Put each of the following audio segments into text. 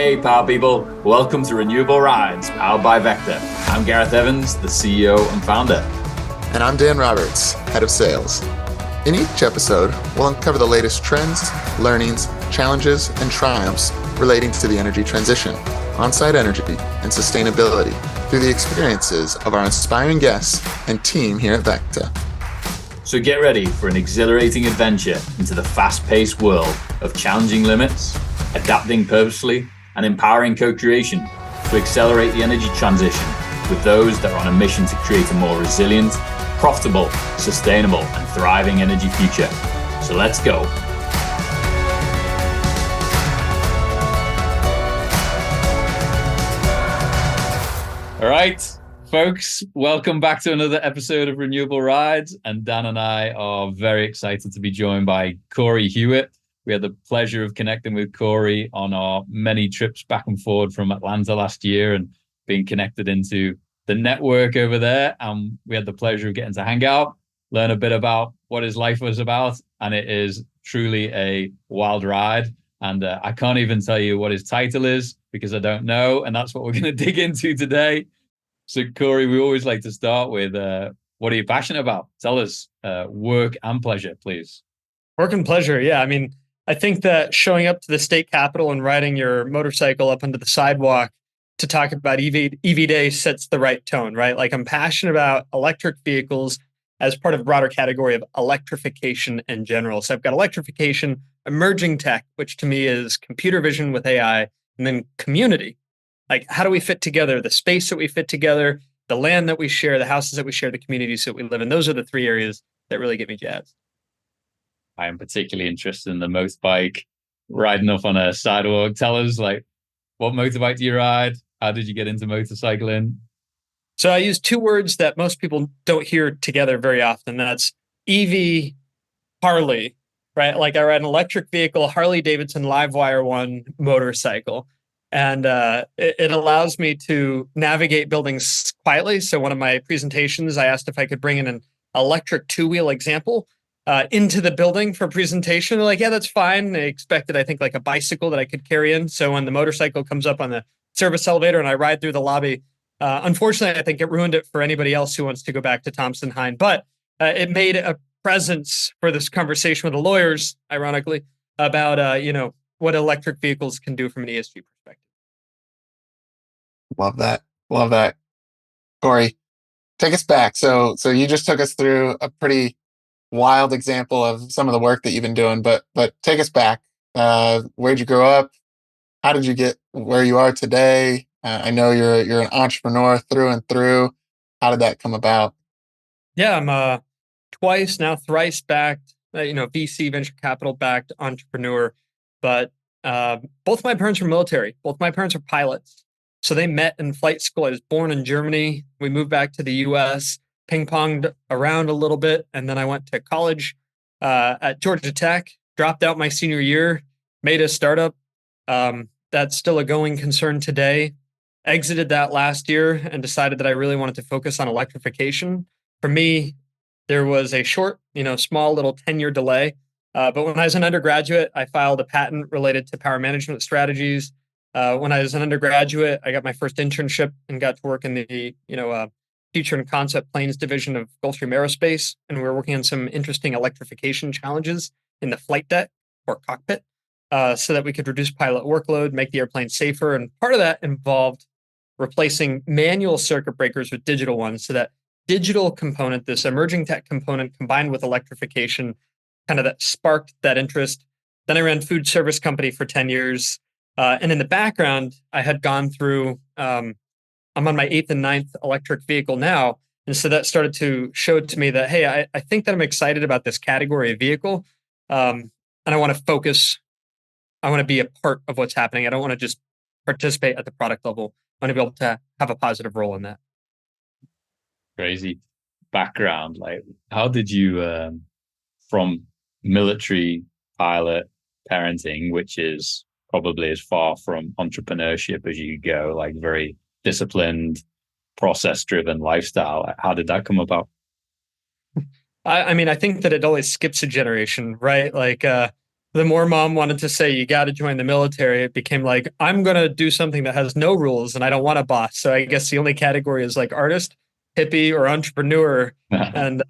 Hey, power people. Welcome to Renewable Rides, powered by VECKTA. I'm Gareth Evans, the CEO and founder. And I'm Dan Roberts, head of sales. In each episode, we'll uncover the latest trends, learnings, challenges, and triumphs relating to the energy transition, on-site energy, and sustainability through the experiences of our inspiring guests and team here at VECKTA. So get ready for an exhilarating adventure into the fast-paced world of challenging limits, adapting purposefully, and empowering co-creation to accelerate the energy transition with those that are on a mission to create a more resilient, profitable, sustainable, and thriving energy future. So let's go. All right, folks, welcome back to another episode of Renewable Rides. And Dan and I are very excited to be joined by Cory Hewett. We had the pleasure of connecting with Cory on our many trips back and forward from Atlanta last year and being connected into the network over there. And we had the pleasure of getting to hang out, learn a bit about what his life was about. And it is truly a wild ride. And I can't even tell you what his title is because I don't know. And that's what we're going to dig into today. So, Cory, we always like to start with, what are you passionate about? Tell us, work and pleasure, please. Work and pleasure. Yeah. I mean, I think that showing up to the state capitol and riding your motorcycle up onto the sidewalk to talk about EV Day sets the right tone, right? Like, I'm passionate about electric vehicles as part of a broader category of electrification in general. So I've got electrification, emerging tech, which to me is computer vision with AI, and then community. Like, how do we fit together the space that we fit together, the land that we share, the houses that we share, the communities that we live in? Those are the three areas that really get me jazzed. I am particularly interested in the motorbike, riding up on a sidewalk. Tell us, like, what motorbike do you ride? How did you get into motorcycling? So I use two words that most people don't hear together very often. That's EV, Harley, right? Like, I ride an electric vehicle, Harley Davidson Livewire One motorcycle. And it allows me to navigate buildings quietly. So one of my presentations, I asked if I could bring in an electric two-wheel example into the building for presentation. They're like, yeah, that's fine. They expected, I think, like a bicycle that I could carry in. So when the motorcycle comes up on the service elevator and I ride through the lobby, unfortunately, I think it ruined it for anybody else who wants to go back to Thompson Hine. But it made a presence for this conversation with the lawyers, ironically, about what electric vehicles can do from an ESG perspective. Love that. Love that. Cory, take us back. So you just took us through a pretty wild example of some of the work that you've been doing, but take us back. Where'd you grow up? How did you get where you are today? I know you're an entrepreneur through and through. How did that come about? Yeah, I'm twice now, thrice backed, VC venture capital backed entrepreneur. But both my parents were military. Both my parents are pilots. So they met in flight school. I was born in Germany. We moved back to the US, ping-ponged around a little bit. And then I went to college at Georgia Tech, dropped out my senior year, made a startup. That's still a going concern today. Exited that last year and decided that I really wanted to focus on electrification. For me, there was a short, small little 10-year delay. But when I was an undergraduate, I filed a patent related to power management strategies. When I was an undergraduate, I got my first internship and got to work in the, Future and Concept Planes division of Gulfstream Aerospace. And we were working on some interesting electrification challenges in the flight deck or cockpit so that we could reduce pilot workload, make the airplane safer. And part of that involved replacing manual circuit breakers with digital ones. So that digital component, this emerging tech component combined with electrification, kind of that sparked that interest. Then I ran food service company for 10 years. And in the background, I had gone through, I'm on my 8th and 9th electric vehicle now. And so that started to show to me that, hey, I think that I'm excited about this category of vehicle. And I want to focus. I want to be a part of what's happening. I don't want to just participate at the product level. I want to be able to have a positive role in that. Crazy background. Like, how did you, from military pilot parenting, which is probably as far from entrepreneurship as you go, like very disciplined, process-driven lifestyle. How did that come about? I mean, I think that it always skips a generation, right? Like the more mom wanted to say, you got to join the military, it became like, I'm going to do something that has no rules and I don't want a boss. So I guess the only category is like artist, hippie, or entrepreneur. And,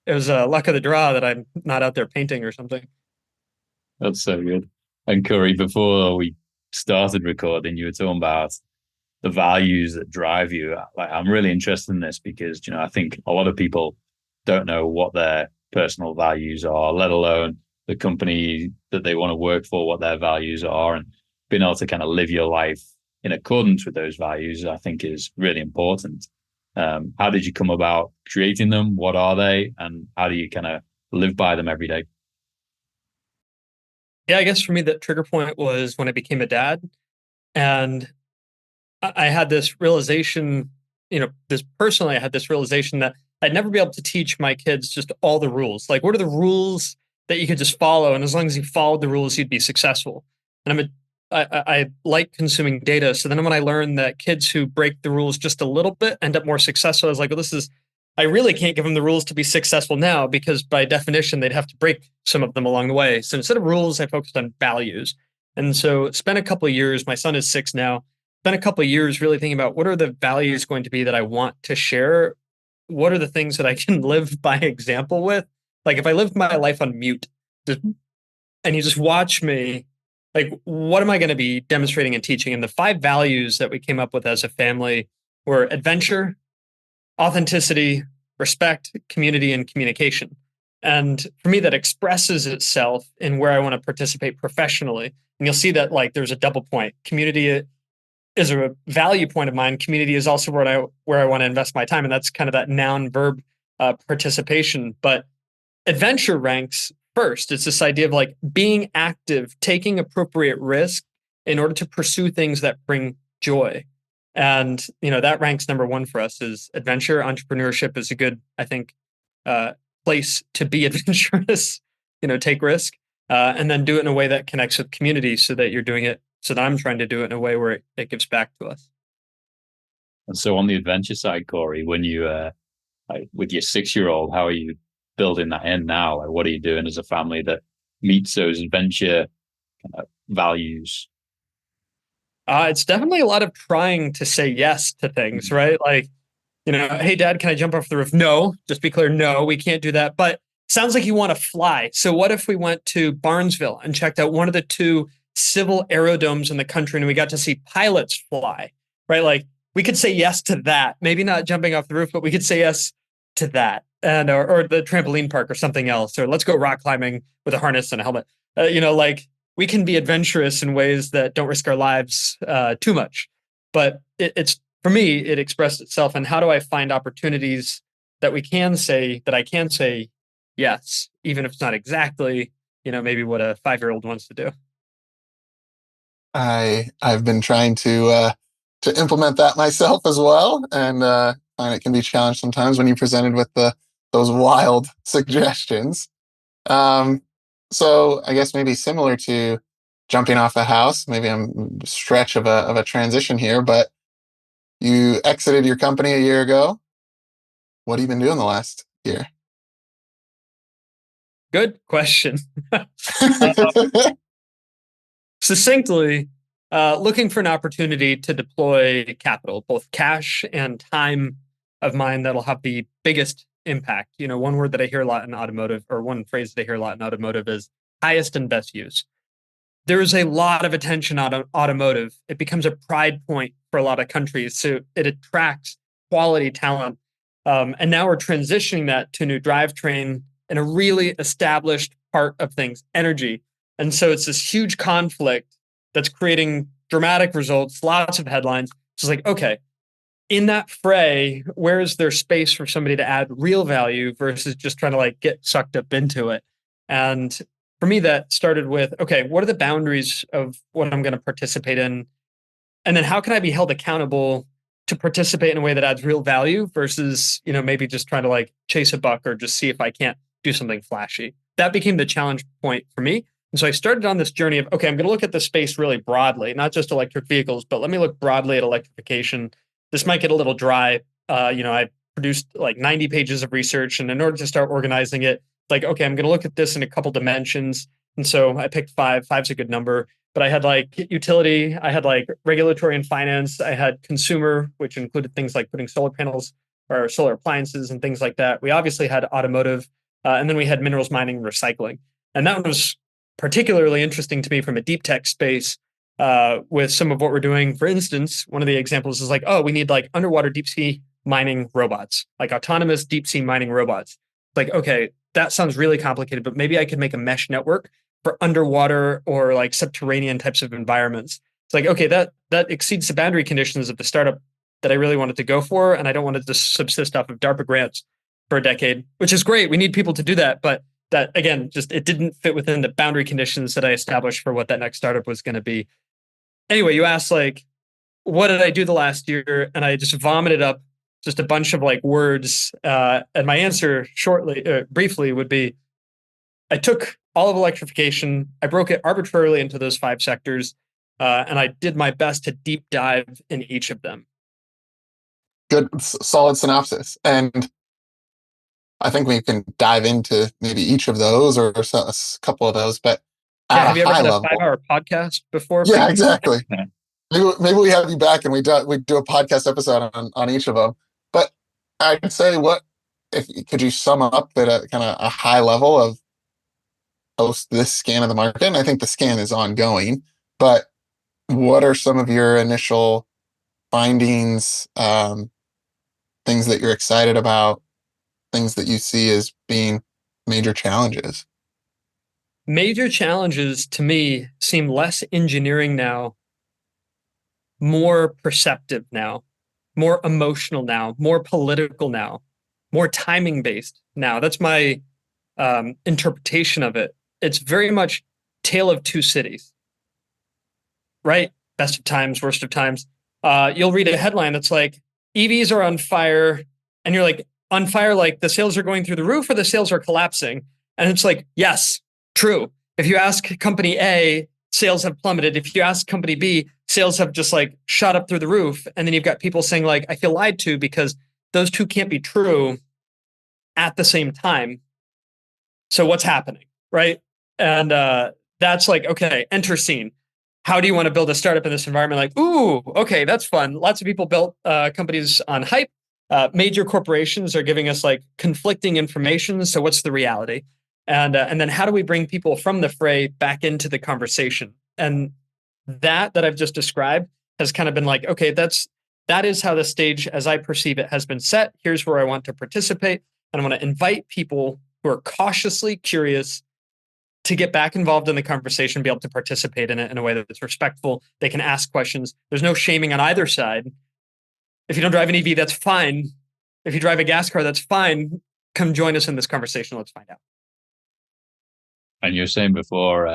it was a luck of the draw that I'm not out there painting or something. That's so good. And Cory, before we started recording, you were talking about the values that drive you. Like, I'm really interested in this because, I think a lot of people don't know what their personal values are, let alone the company that they want to work for, what their values are, and being able to kind of live your life in accordance with those values, I think is really important. How did you come about creating them? What are they? And how do you kind of live by them every day? Yeah, I guess for me, the trigger point was when I became a dad. And I had this realization, I had this realization that I'd never be able to teach my kids just all the rules. Like, what are the rules that you could just follow? And as long as you followed the rules, you'd be successful. And I like consuming data. So then when I learned that kids who break the rules just a little bit end up more successful, I was like, well, I really can't give them the rules to be successful now because by definition, they'd have to break some of them along the way. So instead of rules, I focused on values. And so spent a couple of years, my son is 6 now, spent a couple of years really thinking about what are the values going to be that I want to share? What are the things that I can live by example with? Like if I lived my life on mute and you just watch me, like what am I going to be demonstrating and teaching? And the 5 values that we came up with as a family were adventure, authenticity, respect, community, and communication. And for me, that expresses itself in where I want to participate professionally. And you'll see that like there's a double point. Community is a value point of mine. Community is also where I want to invest my time. And that's kind of that noun verb participation. But adventure ranks first. It's this idea of like being active, taking appropriate risk in order to pursue things that bring joy. And, that ranks number 1 for us is adventure. Entrepreneurship is a good, I think, place to be adventurous, take risk, and then do it in a way that connects with community so that you're doing it, so that I'm trying to do it in a way where it gives back to us. And so on the adventure side, Cory, when you, with your 6-year-old, how are you building that in now? Like, what are you doing as a family that meets those adventure values? It's definitely a lot of trying to say yes to things, right? Like, hey, Dad, can I jump off the roof? No, just be clear, no, we can't do that. But sounds like you want to fly. So what if we went to Barnesville and checked out one of the 2 civil aerodomes in the country and we got to see pilots fly, right? Like we could say yes to that. Maybe not jumping off the roof, but we could say yes to that. And or the trampoline park or something else. Or let's go rock climbing with a harness and a helmet. Like we can be adventurous in ways that don't risk our lives too much. But it's for me, it expressed itself. And how do I find opportunities that I can say yes, even if it's not exactly, maybe what a 5-year-old wants to do. I've been trying to implement that myself as well, and find it can be challenged sometimes when you're presented with those wild suggestions. So I guess maybe similar to jumping off a house, maybe I'm stretch of a transition here, but you exited your company a year ago. What have you been doing the last year? Good question. Succinctly, looking for an opportunity to deploy capital, both cash and time of mine that'll have the biggest impact. One word that I hear a lot in automotive, or one phrase that I hear a lot in automotive is highest and best use. There is a lot of attention on automotive. It becomes a pride point for a lot of countries. So it attracts quality talent. And now we're transitioning that to a new drivetrain in a really established part of things, energy. And so it's this huge conflict that's creating dramatic results, lots of headlines. It's like, okay, in that fray, where is there space for somebody to add real value versus just trying to like get sucked up into it? And for me, that started with, okay, what are the boundaries of what I'm going to participate in? And then how can I be held accountable to participate in a way that adds real value versus, maybe just trying to like chase a buck or just see if I can't do something flashy. That became the challenge point for me. And so I started on this journey of, okay, I'm going to look at the space really broadly, not just electric vehicles, but let me look broadly at electrification. This might get a little dry. I produced like 90 pages of research, and in order to start organizing it, like, okay, I'm going to look at this in a couple dimensions. And so I picked five. Five's a good number. But I had like utility, I had like regulatory and finance, I had consumer, which included things like putting solar panels or solar appliances and things like that. We obviously had automotive, and then we had minerals mining and recycling. And that was particularly interesting to me from a deep tech space with some of what we're doing. For instance, one of the examples is like, oh, we need like underwater deep sea mining robots, like autonomous deep sea mining robots. Like, okay, that sounds really complicated, but maybe I could make a mesh network for underwater or like subterranean types of environments. It's like, okay, that exceeds the boundary conditions of the startup that I really wanted to go for. And I don't want it to subsist off of DARPA grants for a decade, which is great. We need people to do that. But that, again, just it didn't fit within the boundary conditions that I established for what that next startup was going to be. Anyway, you asked like, what did I do the last year? And I just vomited up just a bunch of like words. And my answer briefly would be, I took all of electrification, I broke it arbitrarily into those 5 sectors, and I did my best to deep dive in each of them. Good, solid synopsis. And I think we can dive into maybe each of those or a couple of those, but at have a you ever high had a level. 5-hour podcast before? Yeah, exactly. Maybe we have you back and we do a podcast episode on each of them. But I'd say, could you sum up at a kind of a high level of post this scan of the market? And I think the scan is ongoing, but what are some of your initial findings, things that you're excited about, things that you see as being major challenges? Major challenges to me seem less engineering now, more perceptive now, more emotional now, more political now, more timing based now. That's my interpretation of it. It's very much tale of two cities, right? Best of times, worst of times. You'll read a headline that's like, EVs are on fire. And you're like, on fire, like the sales are going through the roof or the sales are collapsing. And it's like, yes, true. If you ask company A, sales have plummeted. If you ask company B, sales have just like shot up through the roof. And then you've got people saying like, I feel lied to because those two can't be true at the same time. So what's happening, right? And that's like, okay, enter scene. How do you want to build a startup in this environment? Like, ooh, okay, that's fun. Lots of people built companies on hype. Major corporations are giving us like conflicting information. So what's the reality? And then how do we bring people from the fray back into the conversation? And that I've just described has kind of been like, okay, that is how the stage, as I perceive it, has been set. Here's where I want to participate. And I want to invite people who are cautiously curious to get back involved in the conversation, be able to participate in it in a way that's respectful. They can ask questions. There's no shaming on either side. If you don't drive an EV, that's fine. If you drive a gas car, that's fine. Come join us in this conversation. Let's find out. And you're saying before,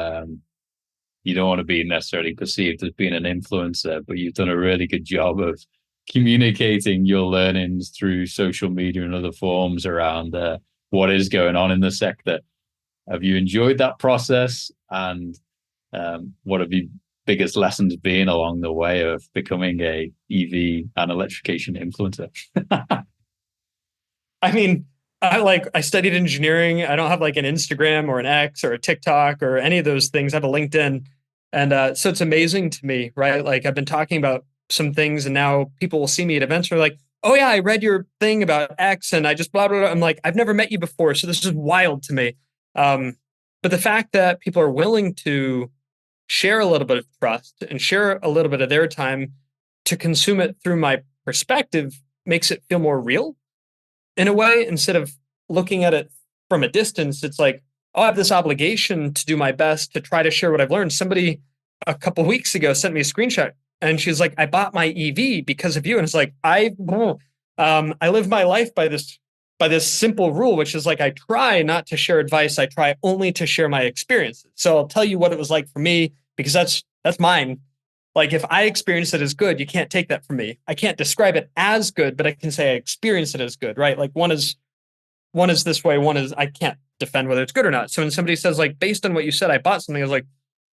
you don't want to be necessarily perceived as being an influencer, but you've done a really good job of communicating your learnings through social media and other forms around what is going on in the sector. Have you enjoyed that process? And what have your biggest lessons been along the way of becoming a EV and electrification influencer? I mean, I studied engineering. I don't have like an Instagram or an X or a TikTok or any of those things. I have a LinkedIn. And so it's amazing to me, right? Like I've been talking about some things and now people will see me at events and are like, oh yeah, I read your thing about X and I just blah, blah, blah. I'm like, I've never met you before. So this is wild to me. But the fact that people are willing to share a little bit of trust and share a little bit of their time to consume it through my perspective makes it feel more real in a way. Instead of looking at it from a distance, it's like, oh, I have this obligation to do my best to try to share what I've learned. Somebody a couple of weeks ago sent me a screenshot and she's like, I bought my EV because of you. And it's like, I live my life by this simple rule, which is like, I try not to share advice. I try only to share my experiences. So I'll tell you what it was like for me, because that's mine. Like if I experience it as good, you can't take that from me. I can't describe it as good, but I can say I experienced it as good, right? Like one is this way, one is, I can't defend whether it's good or not. So when somebody says like, based on what you said, I bought something, I was like,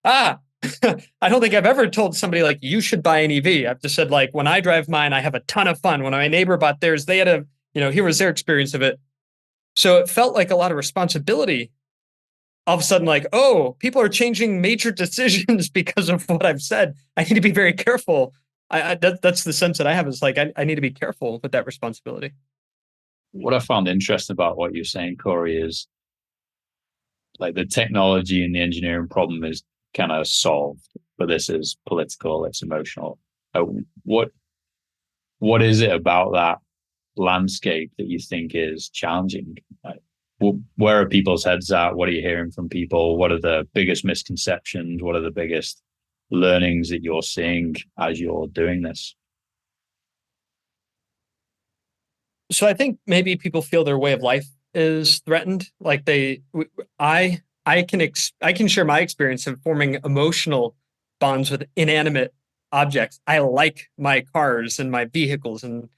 I don't think I've ever told somebody like, you should buy an EV. I've just said like, when I drive mine, I have a ton of fun. When my neighbor bought theirs, they had here was their experience of it. So it felt like a lot of responsibility all of a sudden like, oh, people are changing major decisions because of what I've said. I need to be very careful. That's the sense that I have, is like, I need to be careful with that responsibility. What I found interesting about what you're saying, Cory, is like the technology and the engineering problem is kind of solved, but this is political, it's emotional. What is it about that landscape that you think is challenging? Like, where are people's heads at? What are you hearing from people? What are the biggest misconceptions? What are the biggest learnings that you're seeing as you're doing this? So I think maybe people feel their way of life is threatened. Like I can share my experience of forming emotional bonds with inanimate objects. I like my cars and my vehicles, and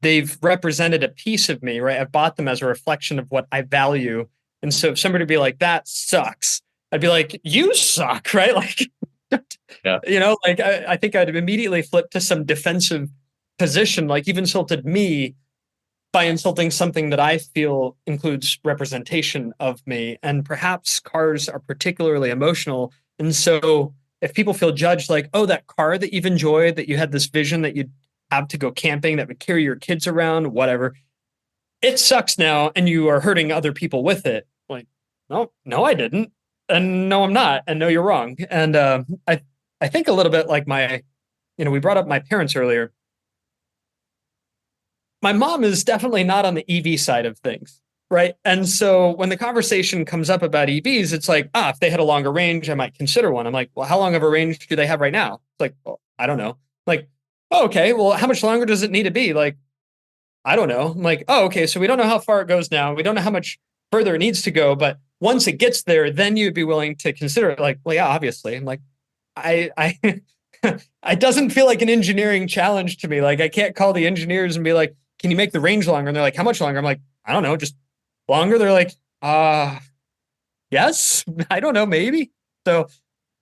they've represented a piece of me, right? I've bought them as a reflection of what I value. And so if somebody would be like, that sucks, I'd be like, you suck, right? Like, Yeah. like I think I'd immediately flip to some defensive position, like you've insulted me by insulting something that I feel includes representation of me. And perhaps cars are particularly emotional. And so if people feel judged, like, oh, that car that you've enjoyed, that you had this vision that you'd have to go camping, that would carry your kids around, whatever, it sucks now, and you are hurting other people with it. Like, no, I didn't. And no, I'm not. And no, you're wrong. And I think a little bit like we brought up my parents earlier. My mom is definitely not on the EV side of things, right? And so when the conversation comes up about EVs, it's like, if they had a longer range, I might consider one. I'm like, well, how long of a range do they have right now? It's like, well, I don't know. Like, oh, okay, well, how much longer does it need to be? Like, I don't know. I'm like, oh, okay, so we don't know how far it goes now. We don't know how much further it needs to go. But once it gets there, then you'd be willing to consider it. Like, well, yeah, obviously. I'm like, I it doesn't feel like an engineering challenge to me. Like, I can't call the engineers and be like, can you make the range longer? And they're like, how much longer? I'm like, I don't know, just longer. They're like, yes, I don't know, maybe. So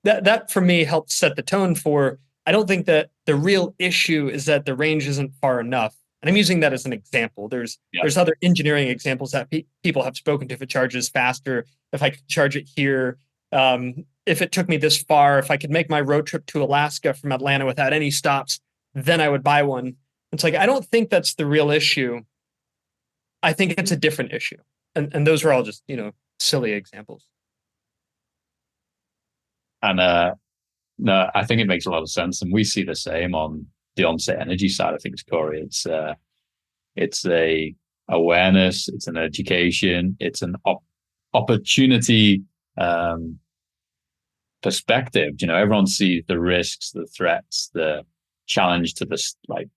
that for me helped set the tone for, I don't think that the real issue is that the range isn't far enough. And I'm using that as an example. There's other engineering examples that people have spoken to. If it charges faster, if I could charge it here, if it took me this far, if I could make my road trip to Alaska from Atlanta without any stops, then I would buy one. It's like, I don't think that's the real issue. I think it's a different issue. And those are all just, silly examples. And no, I think it makes a lot of sense. And we see the same on the on-site energy side of things, Cory. It's a awareness, it's an education, it's an opportunity perspective. Everyone sees the risks, the threats, the challenge to the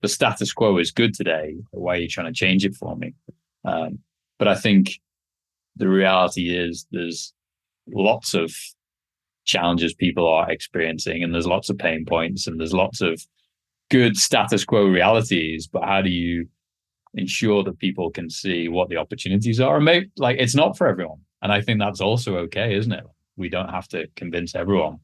status quo is good today. Why are you trying to change it for me? But I think the reality is there's lots of challenges people are experiencing, and there's lots of pain points, and there's lots of good status quo realities. But how do you ensure that people can see what the opportunities are? And maybe, like, it's not for everyone, and I think that's also okay, isn't it? We don't have to convince everyone,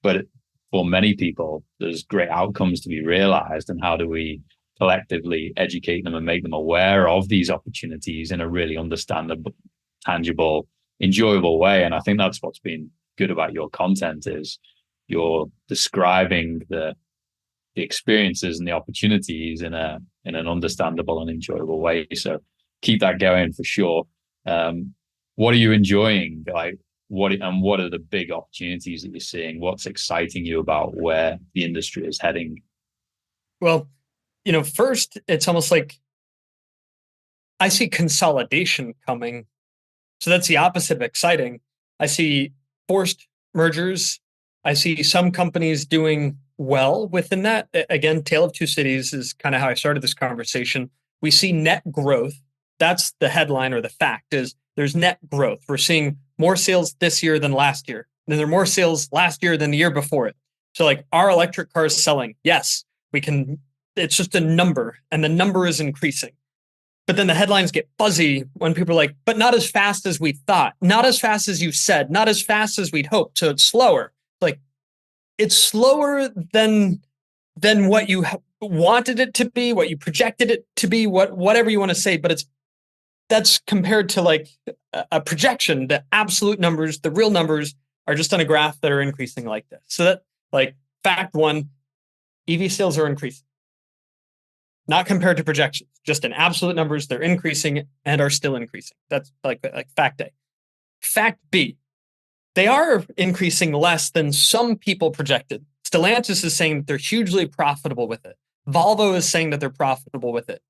but for many people, there's great outcomes to be realized. And how do we collectively educate them and make them aware of these opportunities in a really understandable, tangible, enjoyable way? And I think that's what's been good about your content, is you're describing the experiences and the opportunities in an understandable and enjoyable way. So keep that going for sure. What are you enjoying? Like, what are the big opportunities that you're seeing? What's exciting you about where the industry is heading? Well, first, it's almost like I see consolidation coming. So that's the opposite of exciting. I see forced mergers. I see some companies doing well within that. Again, Tale of Two Cities is kind of how I started this conversation. We see net growth. That's the headline, or the fact is there's net growth. We're seeing more sales this year than last year. And there are more sales last year than the year before it. So like, are electric cars selling? Yes, we can. It's just a number, and the number is increasing. But then the headlines get fuzzy when people are like, but not as fast as we thought, not as fast as you said, not as fast as we'd hoped. So it's slower. Like, it's slower than what you wanted it to be, what you projected it to be, whatever you want to say, but it's that's compared to like a projection. The absolute numbers, the real numbers are just on a graph that are increasing like this. So that like fact one, EV sales are increasing. Not compared to projections, just in absolute numbers, they're increasing and are still increasing. That's like fact A. Fact B, they are increasing less than some people projected. Stellantis is saying that they're hugely profitable with it. Volvo is saying that they're profitable with it.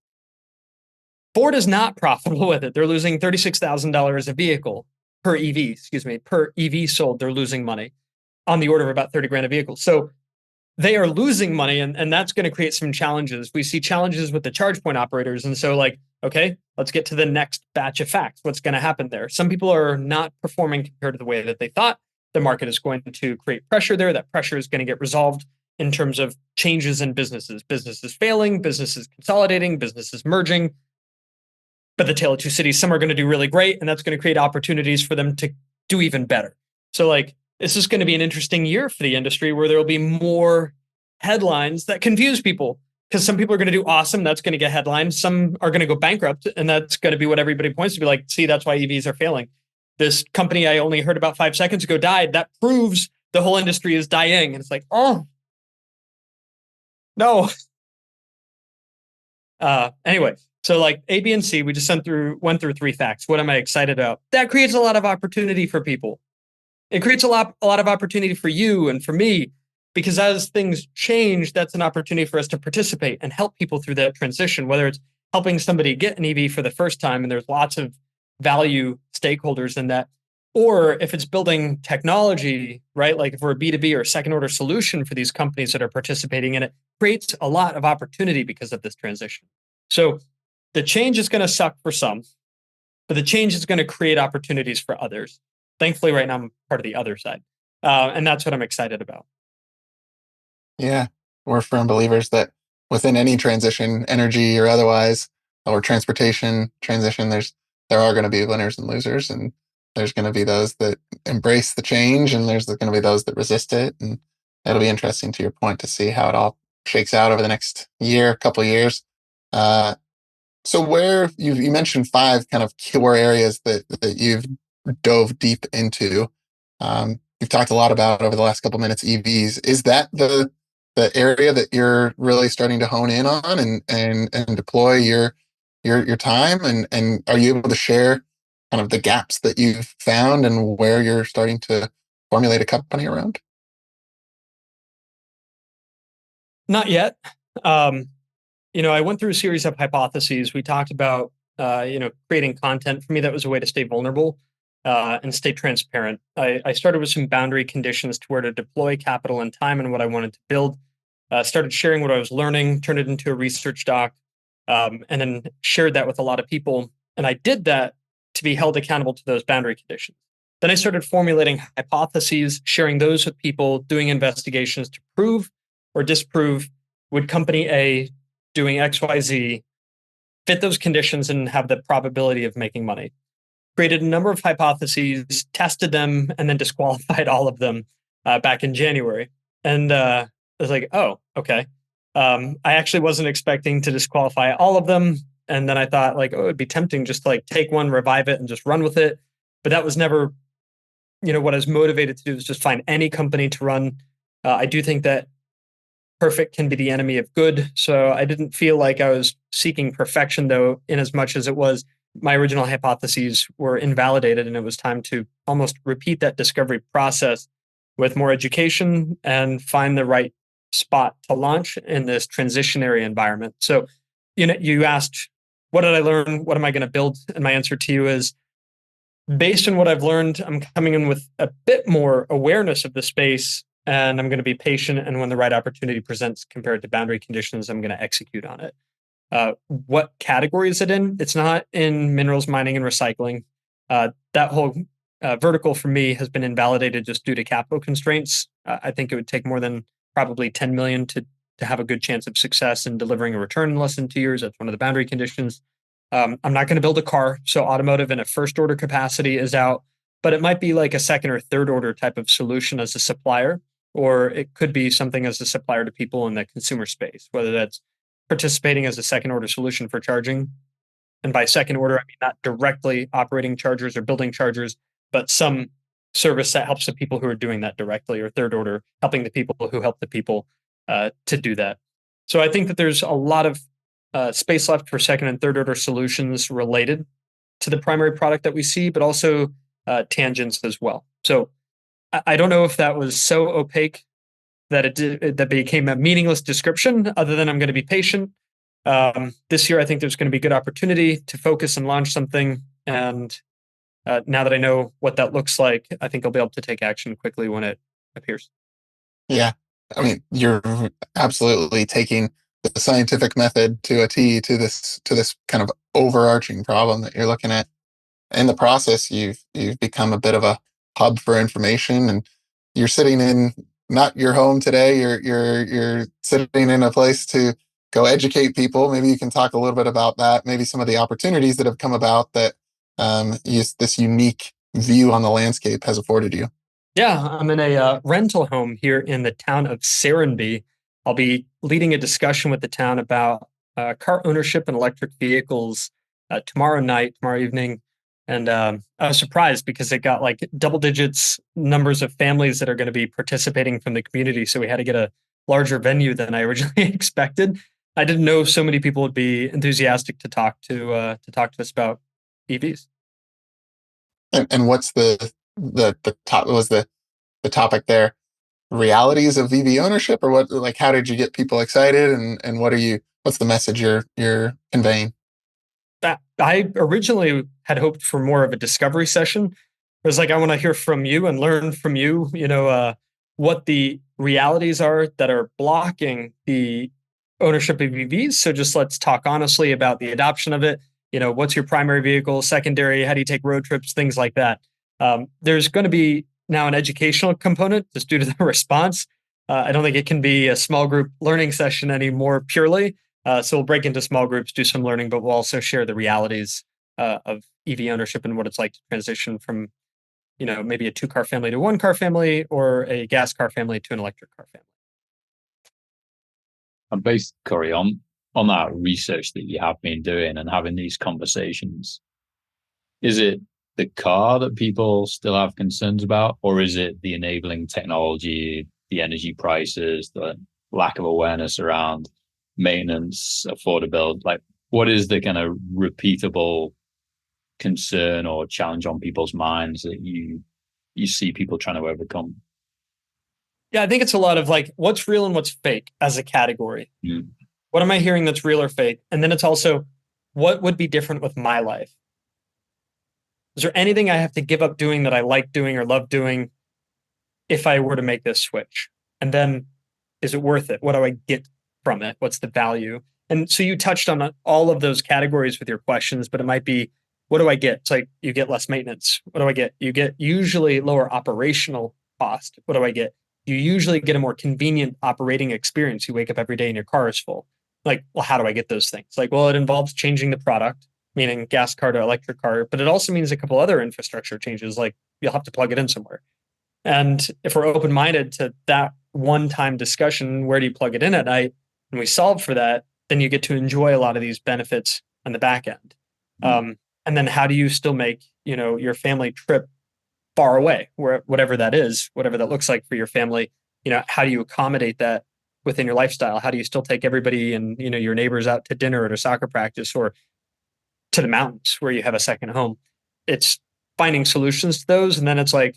Ford is not profitable with it. They're losing $36,000 a vehicle per EV, per EV sold. They're losing money on the order of about 30 grand a vehicle. So they are losing money, and that's going to create some challenges. We see challenges with the charge point operators. And so like, okay, let's get to the next batch of facts. What's going to happen there? Some people are not performing compared to the way that they thought. The market is going to create pressure there. That pressure is going to get resolved in terms of changes in businesses failing, businesses consolidating, businesses merging. But the tale of two cities, some are going to do really great, and that's going to create opportunities for them to do even better. So like, this is going to be an interesting year for the industry where there will be more headlines that confuse people, because some people are going to do awesome. That's going to get headlines. Some are going to go bankrupt, and that's going to be what everybody points to, be like, see, that's why EVs are failing. This company I only heard about 5 seconds ago died. That proves the whole industry is dying. And it's like, oh, no. Anyway, so like A, B, and C, we just went through 3 facts. What am I excited about? That creates a lot of opportunity for people. It creates a lot of opportunity for you and for me, because as things change, that's an opportunity for us to participate and help people through that transition, whether it's helping somebody get an EV for the first time, and there's lots of value stakeholders in that, or if it's building technology, right? Like if we're a B2B or second order solution for these companies that are participating in it, creates a lot of opportunity because of this transition. So the change is going to suck for some, but the change is going to create opportunities for others. Thankfully, right now, I'm part of the other side. And that's what I'm excited about. Yeah, we're firm believers that within any transition, energy or otherwise, or transportation transition, there are going to be winners and losers, and there's going to be those that embrace the change, and there's going to be those that resist it. And it'll be interesting, to your point, to see how it all shakes out over the next year, couple of years. So where you mentioned 5 kind of core areas that you've dove deep into. You've talked a lot about over the last couple of minutes EVs. Is that the area that you're really starting to hone in on and deploy your time? And are you able to share kind of the gaps that you've found and where you're starting to formulate a company around? Not yet. I went through a series of hypotheses. We talked about, creating content. For me, that was a way to stay vulnerable and stay transparent. I started with some boundary conditions to where to deploy capital and time and what I wanted to build. Started sharing what I was learning, turned it into a research doc, and then shared that with a lot of people. And I did that to be held accountable to those boundary conditions. Then I started formulating hypotheses, sharing those with people, doing investigations to prove or disprove, would company A doing XYZ fit those conditions and have the probability of making money. Created a number of hypotheses, tested them, and then disqualified all of them back in January. And I was like, oh, okay. I actually wasn't expecting to disqualify all of them. And then I thought, like, oh, it'd be tempting just to like take one, revive it, and just run with it. But that was never, what I was motivated to do was just find any company to run. I do think that perfect can be the enemy of good. So I didn't feel like I was seeking perfection, though, in as much as it was my original hypotheses were invalidated, and it was time to almost repeat that discovery process with more education and find the right spot to launch in this transitionary environment. So, you asked, what did I learn? What am I going to build? And my answer to you is, based on what I've learned, I'm coming in with a bit more awareness of the space, and I'm going to be patient. And when the right opportunity presents compared to boundary conditions, I'm going to execute on it. What category is it in? It's not in minerals, mining, and recycling. That whole vertical for me has been invalidated just due to capital constraints. I think it would take more than probably 10 million to have a good chance of success in delivering a return in less than 2 years. That's one of the boundary conditions. I'm not going to build a car, so automotive in a first order capacity is out, but it might be like a second or third order type of solution as a supplier, or it could be something as a supplier to people in the consumer space, whether that's participating as a second order solution for charging, And by second order, I mean not directly operating chargers or building chargers, but some service that helps the people who are doing that directly, or third order, helping the people who help the people to do that. So I think that there's a lot of space left for second and third order solutions related to the primary product that we see, but also tangents as well. So I don't know if that was so opaque that that became a meaningless description, other than I'm going to be patient. This year, I think there's going to be good opportunity to focus and launch something. And now that I know what that looks like, I think I'll be able to take action quickly when it appears. Yeah. I mean, you're absolutely taking the scientific method to a T to this kind of overarching problem that you're looking at. In the process, you've become a bit of a hub for information, and you're sitting in not your home today. You're sitting in a place to go educate people. Maybe you can talk a little bit about that. Maybe some of the opportunities that have come about that this unique view on the landscape has afforded you. Yeah, I'm in a rental home here in the town of Serenby. I'll be leading a discussion with the town about car ownership and electric vehicles tomorrow evening. And I was surprised because it got like double digits numbers of families that are going to be participating from the community. So we had to get a larger venue than I originally expected. I didn't know so many people would be enthusiastic to talk to us about EVs. And what's the top was the topic there? Realities of EV ownership, or what? Like, how did you get people excited, and what's the message you're conveying? I originally had hoped for more of a discovery session. It was like, I want to hear from you and learn from you, what the realities are that are blocking the ownership of EVs. So just let's talk honestly about the adoption of it. What's your primary vehicle, secondary, how do you take road trips, things like that. There's going to be now an educational component just due to the response. I don't think it can be a small group learning session anymore purely. So we'll break into small groups, do some learning, but we'll also share the realities of EV ownership and what it's like to transition from, maybe a 2-car family to 1-car family, or a gas car family to an electric car family. And based, Cory, on that research that you have been doing and having these conversations, is it the car that people still have concerns about, or is it the enabling technology, the energy prices, the lack of awareness around maintenance, affordability? Like, what is the kind of repeatable concern or challenge on people's minds that you see people trying to overcome? Yeah, I think it's a lot of like, what's real and what's fake as a category. Mm. What am I hearing that's real or fake? And then it's also, what would be different with my life? Is there anything I have to give up doing that I like doing or love doing if I were to make this switch? And then, is it worth it? What do I get from it? What's the value? And so you touched on all of those categories with your questions, but it might be, what do I get? It's like, you get less maintenance. What do I get? You get usually lower operational cost. What do I get? You usually get a more convenient operating experience. You wake up every day and your car is full. Like, well, how do I get those things? Like, well, it involves changing the product, meaning gas car to electric car, but it also means a couple other infrastructure changes, like you'll have to plug it in somewhere. And if we're open-minded to that one-time discussion, where do you plug it in at night, and we solve for that, then you get to enjoy a lot of these benefits on the back end. And then how do you still make, your family trip far away, whatever that is, whatever that looks like for your family, how do you accommodate that within your lifestyle? How do you still take everybody and, your neighbors out to dinner or to soccer practice or to the mountains where you have a second home? It's finding solutions to those. And then it's like,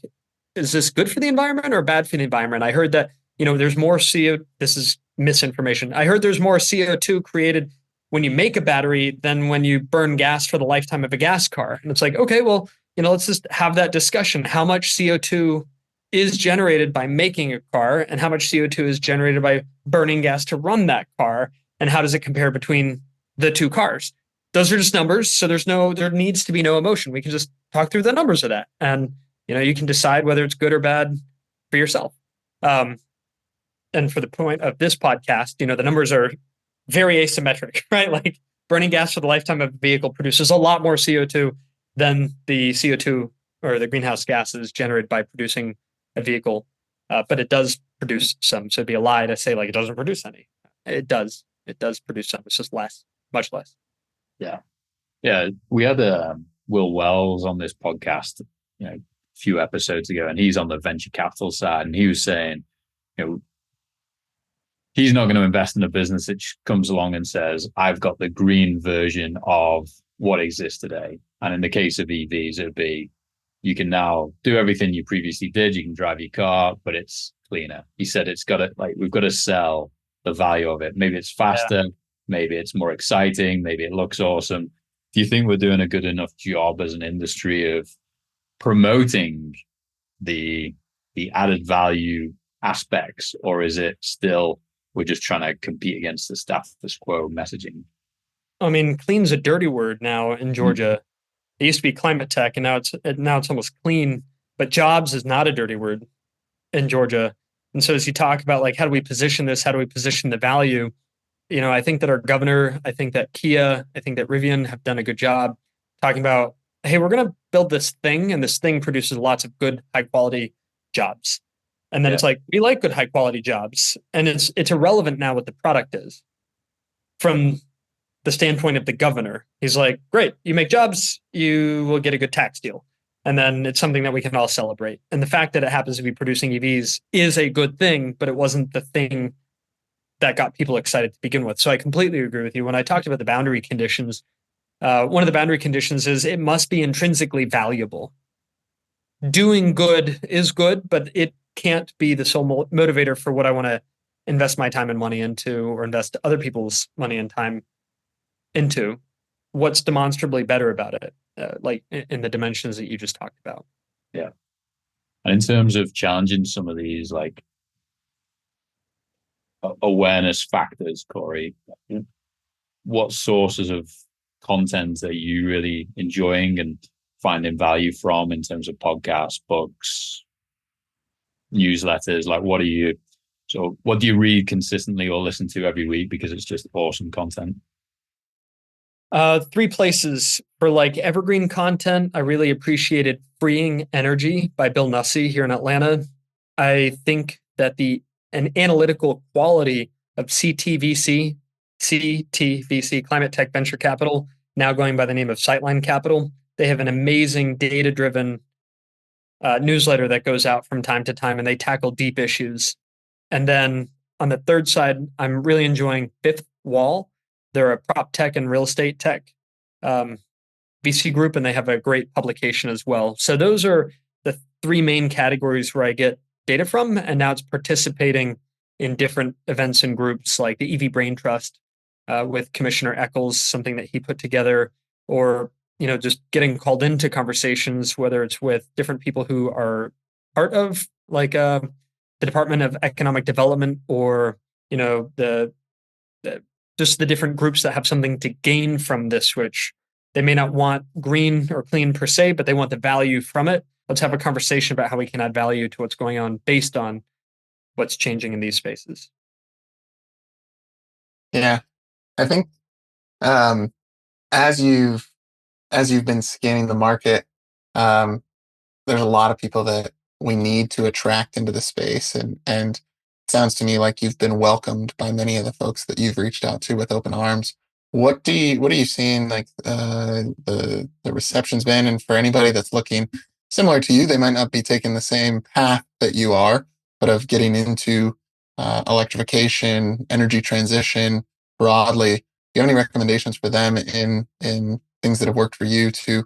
is this good for the environment or bad for the environment? I heard that, there's more this is misinformation. I heard there's more CO2 created when you make a battery than when you burn gas for the lifetime of a gas car. And it's like, okay, well, let's just have that discussion. How much CO2 is generated by making a car, and how much CO2 is generated by burning gas to run that car? And how does it compare between the two cars? Those are just numbers. So there needs to be no emotion. We can just talk through the numbers of that. And, you can decide whether it's good or bad for yourself. And for the point of this podcast, the numbers are very asymmetric, right? Like, burning gas for the lifetime of a vehicle produces a lot more CO2 than the CO2 or the greenhouse gases generated by producing a vehicle. But it does produce some. So it'd be a lie to say like it doesn't produce any. It does. It does produce some. It's just less, much less. Yeah. Yeah, we had Will Wells on this podcast, a few episodes ago, and he's on the venture capital side, and he was saying, you know, he's not going to invest in a business that comes along and says, I've got the green version of what exists today. And in the case of EVs, it would be, you can now do everything you previously did. You can drive your car, but it's cleaner. He said it's got to, like, we've got to sell the value of it. Maybe it's faster, maybe it's more exciting, maybe it looks awesome. Do you think we're doing a good enough job as an industry of promoting the added value aspects, or is it still we're just trying to compete against the status quo messaging? I mean, clean's a dirty word now in Georgia. It used to be climate tech, and now it's almost clean. But jobs is not a dirty word in Georgia. And so as you talk about like how do we position this, how do we position the value? I think that our governor, I think that Kia, I think that Rivian have done a good job talking about, hey, we're going to build this thing, and this thing produces lots of good, high quality jobs. And then it's like, we like good, high quality jobs. And it's irrelevant now what the product is from the standpoint of the governor. He's like, great, you make jobs, you will get a good tax deal. And then it's something that we can all celebrate. And the fact that it happens to be producing EVs is a good thing, but it wasn't the thing that got people excited to begin with. So I completely agree with you. When I talked about the boundary conditions, one of the boundary conditions is it must be intrinsically valuable. Doing good is good, but it can't be the sole motivator for what I want to invest my time and money into, or invest other people's money and time into. What's demonstrably better about it, like in the dimensions that you just talked about. Yeah. And in terms of challenging some of these like awareness factors, Cory, what sources of content are you really enjoying and finding value from in terms of podcasts, books, newsletters? Like, what do you read consistently or listen to every week because it's just awesome content? Three places for like evergreen content. I really appreciated Freeing Energy by Bill Nussey here in Atlanta. I think that an analytical quality of CTVC, Climate Tech Venture Capital, now going by the name of Sightline Capital. They have an amazing data-driven newsletter that goes out from time to time, and they tackle deep issues. And then on the third side, I'm really enjoying Fifth Wall. They're a prop tech and real estate tech VC group, and they have a great publication as well. So those are the three main categories where I get data from, and now it's participating in different events and groups like the EV Brain Trust with Commissioner Eccles, something that he put together, or just getting called into conversations, whether it's with different people who are part of like the Department of Economic Development, or just the different groups that have something to gain from this switch. They may not want green or clean per se, but they want the value from it. Let's have a conversation about how we can add value to what's going on based on what's changing in these spaces. Yeah, I think as you've been scanning the market, there's a lot of people that we need to attract into the space, and it sounds to me like you've been welcomed by many of the folks that you've reached out to with open arms. What are you seeing like the reception's been? And for anybody that's looking similar to you, they might not be taking the same path that you are, but of getting into electrification, energy transition broadly. Do you have any recommendations for them in things that have worked for you to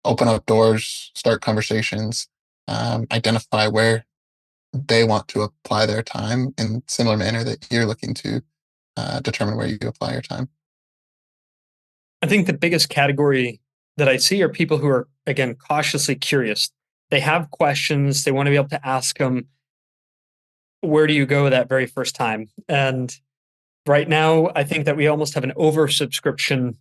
open up doors, start conversations, identify where they want to apply their time in similar manner that you're looking to determine where you apply your time? I think the biggest category that I see are people who are, again, cautiously curious. They have questions. They want to be able to ask them, where do you go that very first time? And right now, I think that we almost have an oversubscription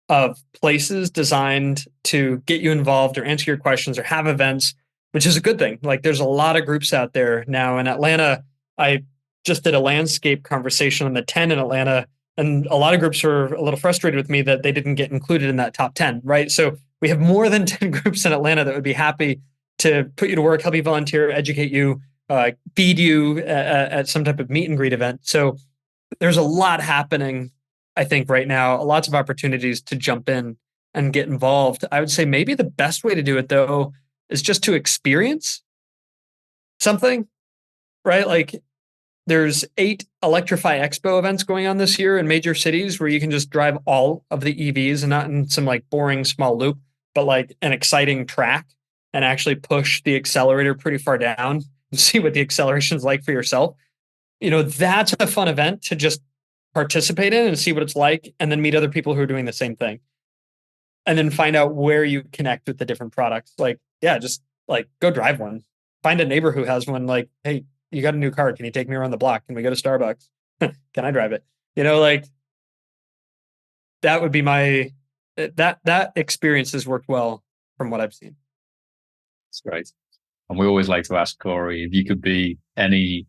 of places designed to get you involved or answer your questions or have events, which is a good thing. Like there's a lot of groups out there now. In Atlanta, I just did a landscape conversation on the 10 in Atlanta, and a lot of groups were a little frustrated with me that they didn't get included in that top 10, right? So we have more than 10 groups in Atlanta that would be happy to put you to work, help you volunteer, educate you, feed you at some type of meet and greet event. So there's a lot happening, I think, right now, lots of opportunities to jump in and get involved. I would say maybe the best way to do it though is just to experience something, right? Like there's 8 Electrify Expo events going on this year in major cities where you can just drive all of the EVs and not in some like boring small loop, but like an exciting track and actually push the accelerator pretty far down and see what the acceleration is like for yourself. That's a fun event to just participate in and see what it's like, and then meet other people who are doing the same thing. And then find out where you connect with the different products. Like, yeah, just like go drive one. Find a neighbor who has one. Like, hey, you got a new car. Can you take me around the block? Can we go to Starbucks? Can I drive it? Like that would be that experience has worked well from what I've seen. That's great. And we always like to ask Cory, if you could be any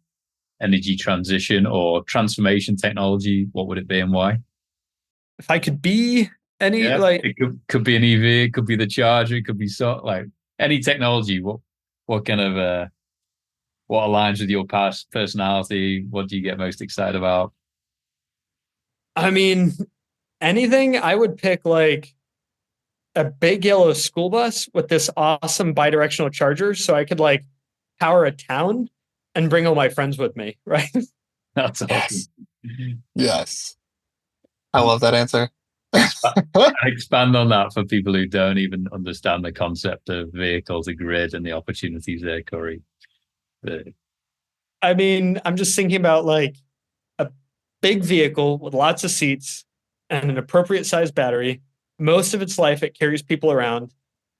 energy transition or transformation technology, what would it be and why? If I could be any, it could be an EV, it could be the charger, it could be like any technology. What kind of what aligns with your past personality? What do you get most excited about? I mean, anything. I would pick like a big yellow school bus with this awesome bidirectional charger, so I could like power a town and bring all my friends with me. Right? That's awesome. Yes. I love that answer. Expand on that for people who don't even understand the concept of vehicle to grid and the opportunities there, Cory. I mean, I'm just thinking about like a big vehicle with lots of seats and an appropriate sized battery. Most of its life, it carries people around,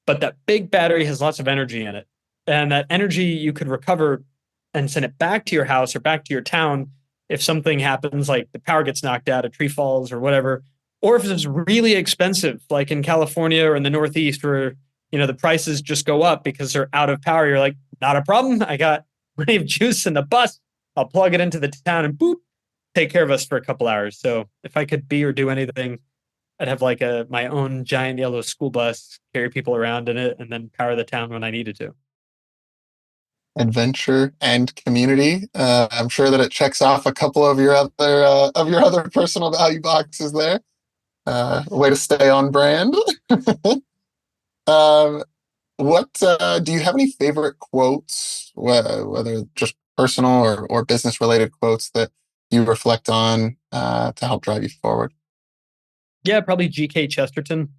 but that big battery has lots of energy in it. And that energy you could recover and send it back to your house or back to your town if something happens, like the power gets knocked out, a tree falls or whatever. Or if it's really expensive, like in California or in the Northeast, where the prices just go up because they're out of power. You're like, not a problem. I got plenty of juice in the bus. I'll plug it into the town and boop, take care of us for a couple hours. So if I could be or do anything, I'd have like my own giant yellow school bus, carry people around in it, and then power the town when I needed to. Adventure and community. I'm sure that it checks off a couple of your other personal value boxes there. Way to stay on brand. What do you have any favorite quotes, whether just personal or business related quotes that you reflect on to help drive you forward? Yeah, probably G.K. Chesterton.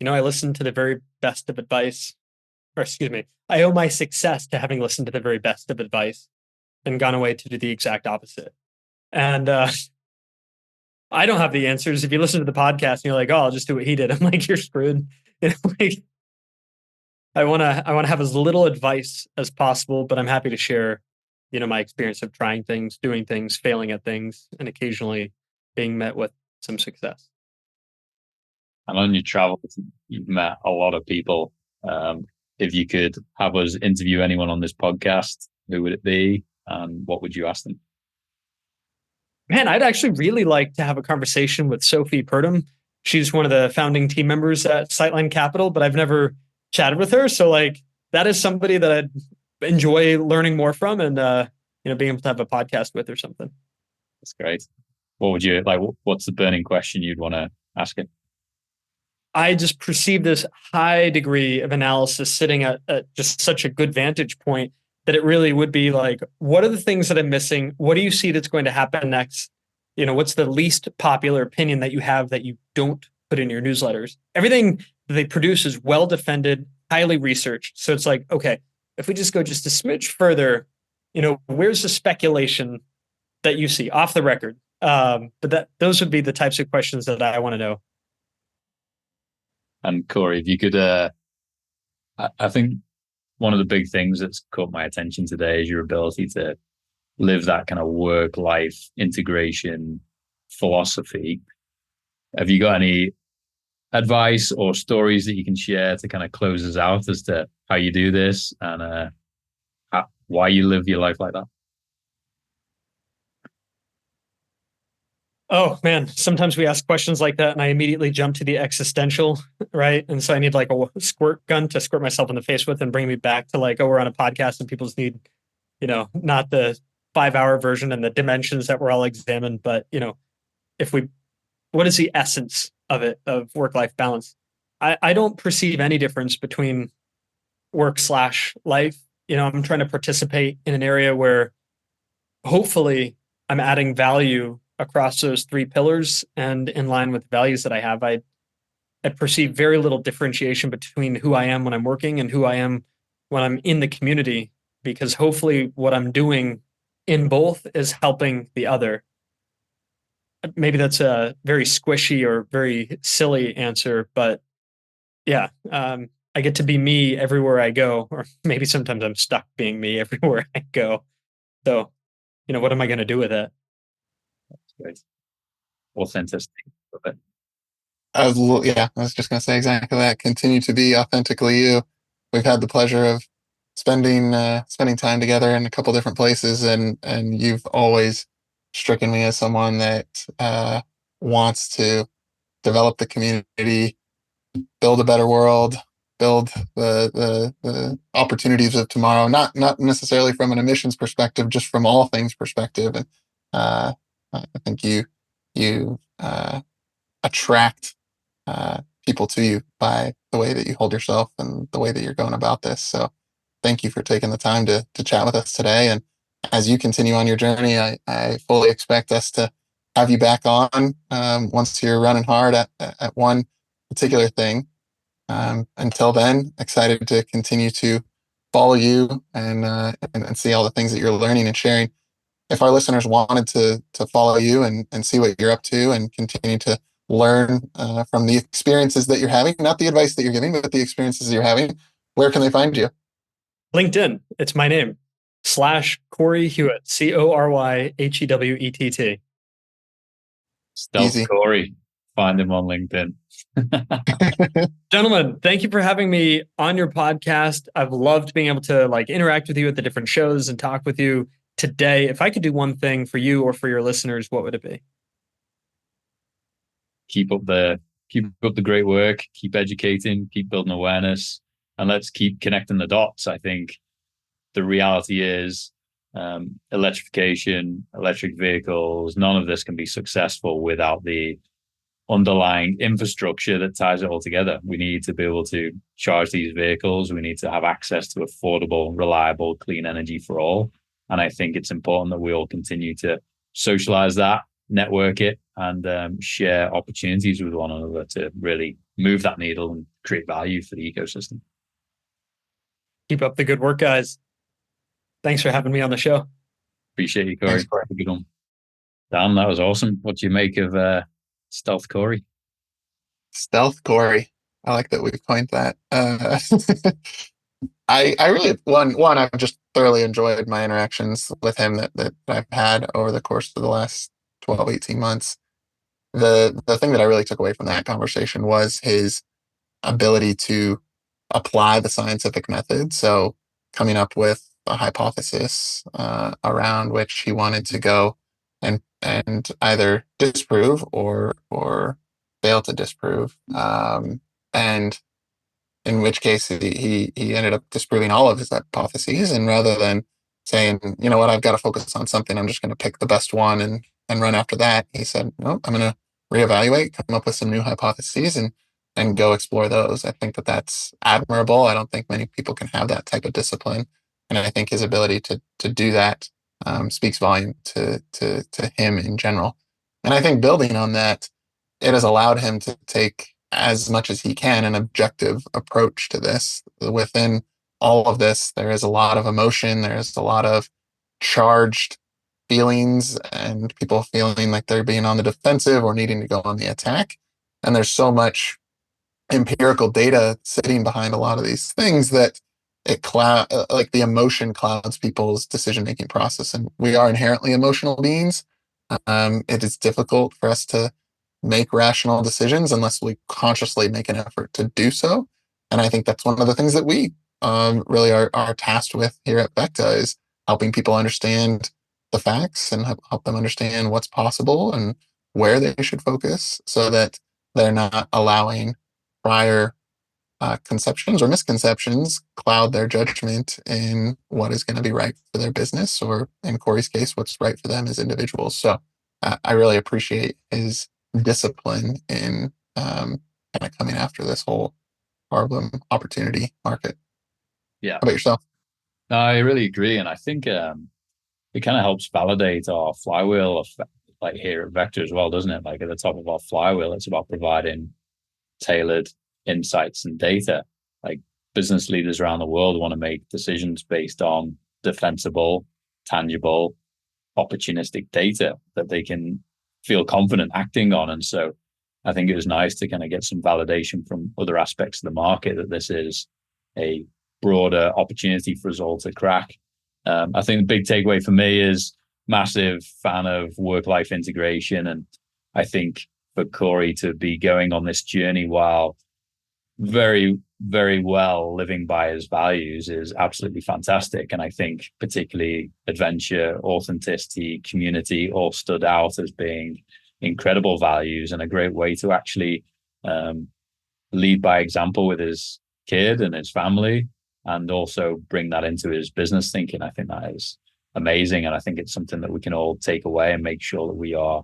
I listened to the very best of advice, or excuse me, I owe my success to having listened to the very best of advice and gone away to do the exact opposite. And I don't have the answers. If you listen to the podcast and you're like, oh, I'll just do what he did, I'm like, you're screwed. I want to have as little advice as possible, but I'm happy to share, my experience of trying things, doing things, failing at things, and occasionally being met with some success. And on your travels, you've met a lot of people. If you could have us interview anyone on this podcast, who would it be? And what would you ask them? Man, I'd actually really like to have a conversation with Sophie Purdom. She's one of the founding team members at Sightline Capital, but I've never chatted with her. So like that is somebody that I'd enjoy learning more from and, being able to have a podcast with or something. That's great. What would you like? What's the burning question you'd want to ask it? I just perceive this high degree of analysis sitting at just such a good vantage point that it really would be like, what are the things that I'm missing? What do you see that's going to happen next? What's the least popular opinion that you have that you don't put in your newsletters? Everything that they produce is well defended, highly researched. So it's like, okay, if we just go just a smidge further, where's the speculation that you see off the record? But those would be the types of questions that I want to know. And Cory, if you could, I think one of the big things that's caught my attention today is your ability to live that kind of work-life integration philosophy. Have you got any advice or stories that you can share to kind of close us out as to how you do this and why you live your life like that? Oh man, sometimes we ask questions like that and I immediately jump to the existential, right? And so I need like a squirt gun to squirt myself in the face with and bring me back to like, oh, we're on a podcast and people just need, not the 5-hour version and the dimensions that were all examined, but what is the essence of it, of work-life balance? I don't perceive any difference between work/life. I'm trying to participate in an area where hopefully I'm adding value across those three pillars and in line with the values that I have. I perceive very little differentiation between who I am when I'm working and who I am when I'm in the community, because hopefully what I'm doing in both is helping the other. Maybe that's a very squishy or very silly answer, but yeah, I get to be me everywhere I go, or maybe sometimes I'm stuck being me everywhere I go. So, what am I going to do with it? That's great. Authenticity of it. I was just going to say exactly that. Continue to be authentically you. We've had the pleasure of spending time together in a couple different places, and you've always stricken me as someone that wants to develop the community, build a better world, build the opportunities of tomorrow. Not necessarily from an emissions perspective, just from all things perspective. And I think you attract people to you by the way that you hold yourself and the way that you're going about this. So thank you for taking the time to chat with us today. And as you continue on your journey, I fully expect us to have you back on once you're running hard at one particular thing. Until then, excited to continue to follow you and see all the things that you're learning and sharing. If our listeners wanted to follow you and see what you're up to and continue to learn from the experiences that you're having, not the advice that you're giving, but the experiences that you're having, where can they find you? LinkedIn. It's my name. /Cory Hewett. CoryHewett. Stealth Easy. Cory. Find him on LinkedIn. Gentlemen, thank you for having me on your podcast. I've loved being able to interact with you at the different shows and talk with you today. If I could do one thing for you or for your listeners, what would it be? Keep up the great work, keep educating, keep building awareness, and let's keep connecting the dots. I think the reality is electrification, electric vehicles, none of this can be successful without the underlying infrastructure that ties it all together. We need to be able to charge these vehicles. We need to have access to affordable, reliable, clean energy for all. And I think it's important that we all continue to socialize that, network it, and share opportunities with one another to really move that needle and create value for the ecosystem. Keep up the good work, guys. Thanks for having me on the show. Appreciate you, Cory. Thanks, Good one. Dan, that was awesome. What do you make of Stealth Cory? Stealth Cory. I like that we've coined that. I really one I've just thoroughly enjoyed my interactions with him that I've had over the course of the last 12, 18 months. The thing that I really took away from that conversation was his ability to apply the scientific method. So coming up with a hypothesis around which he wanted to go and either disprove or fail to disprove, and in which case he ended up disproving all of his hypotheses. And rather than saying, you know what, I've got to focus on something, I'm just going to pick the best one and run after that, he said, no, I'm going to reevaluate, come up with some new hypotheses and go explore those. I think that's admirable. I don't think many people can have that type of discipline. And I think his ability to do that speaks volume to him in general. And I think building on that, it has allowed him to take as much as he can an objective approach to this. Within all of this, there is a lot of emotion, there's a lot of charged feelings and people feeling like they're being on the defensive or needing to go on the attack. And there's so much empirical data sitting behind a lot of these things that like the emotion clouds people's decision-making process. And we are inherently emotional beings. It is difficult for us to make rational decisions unless we consciously make an effort to do so. And I think that's one of the things that we really are tasked with here at VECKTA, is helping people understand the facts and help them understand what's possible and where they should focus so that they're not allowing prior conceptions or misconceptions cloud their judgment in what is going to be right for their business, or in Cory's case, what's right for them as individuals. So I really appreciate his discipline in kind of coming after after this whole carbon opportunity market. Yeah. How about yourself? No, I really agree. And I think it kind of helps validate our flywheel effect, like here at VECKTA as well, doesn't it? Like at the top of our flywheel, it's about providing tailored insights and data. Like business leaders around the world want to make decisions based on defensible, tangible, opportunistic data that they can feel confident acting on. And so I think it was nice to kind of get some validation from other aspects of the market that this is a broader opportunity for us all to crack. I think the big takeaway for me is massive fan of work-life integration. And I think for Cory to be going on this journey while very, very well living by his values is absolutely fantastic. And I think particularly adventure, authenticity, community all stood out as being incredible values and a great way to actually lead by example with his kid and his family, and also bring that into his business thinking. I think that is amazing. And I think it's something that we can all take away and make sure that we are,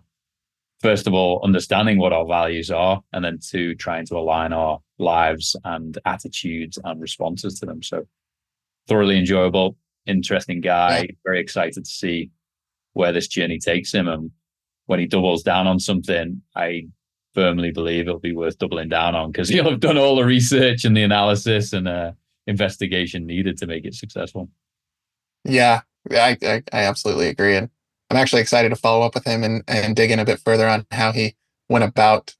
first of all, understanding what our values are, and then two, trying to align our lives and attitudes and responses to them. So thoroughly enjoyable, interesting guy, very excited to see where this journey takes him. And when he doubles down on something, I firmly believe it'll be worth doubling down on, because he'll have done all the research and the analysis and investigation needed to make it successful. Yeah, I absolutely agree. And I'm actually excited to follow up with him and dig in a bit further on how he went about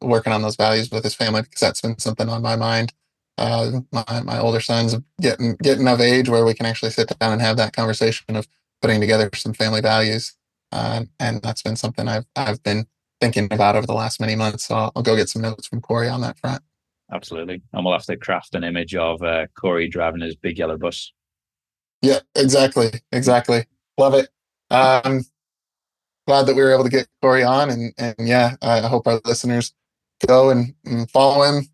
working on those values with his family, because that's been something on my mind. My older son's getting of age where we can actually sit down and have that conversation of putting together some family values. And that's been something I've been thinking about over the last many months. So I'll go get some notes from Cory on that front. Absolutely. And we'll have to craft an image of Cory driving his big yellow bus. Yeah, exactly. Love it. Glad that we were able to get Cory on, and yeah, I hope our listeners go and follow him,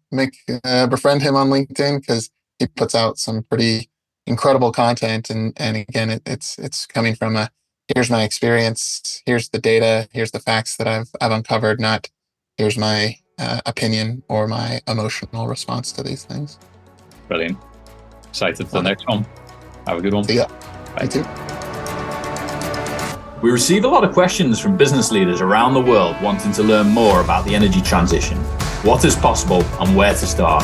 befriend him on LinkedIn, because he puts out some pretty incredible content. And again, it's coming from here's my experience, here's the data, here's the facts that I've uncovered, not here's my opinion or my emotional response to these things. Brilliant. Excited for the next one. Have a good one. Yeah. Bye. You too. We receive a lot of questions from business leaders around the world wanting to learn more about the energy transition, what is possible, and where to start.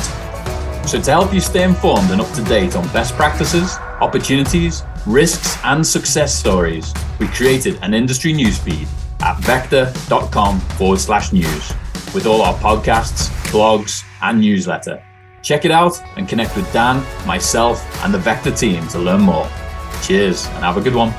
So to help you stay informed and up to date on best practices, opportunities, risks, and success stories, we created an industry newsfeed at VECKTA.com/news with all our podcasts, blogs, and newsletter. Check it out and connect with Dan, myself, and the VECKTA team to learn more. Cheers and have a good one.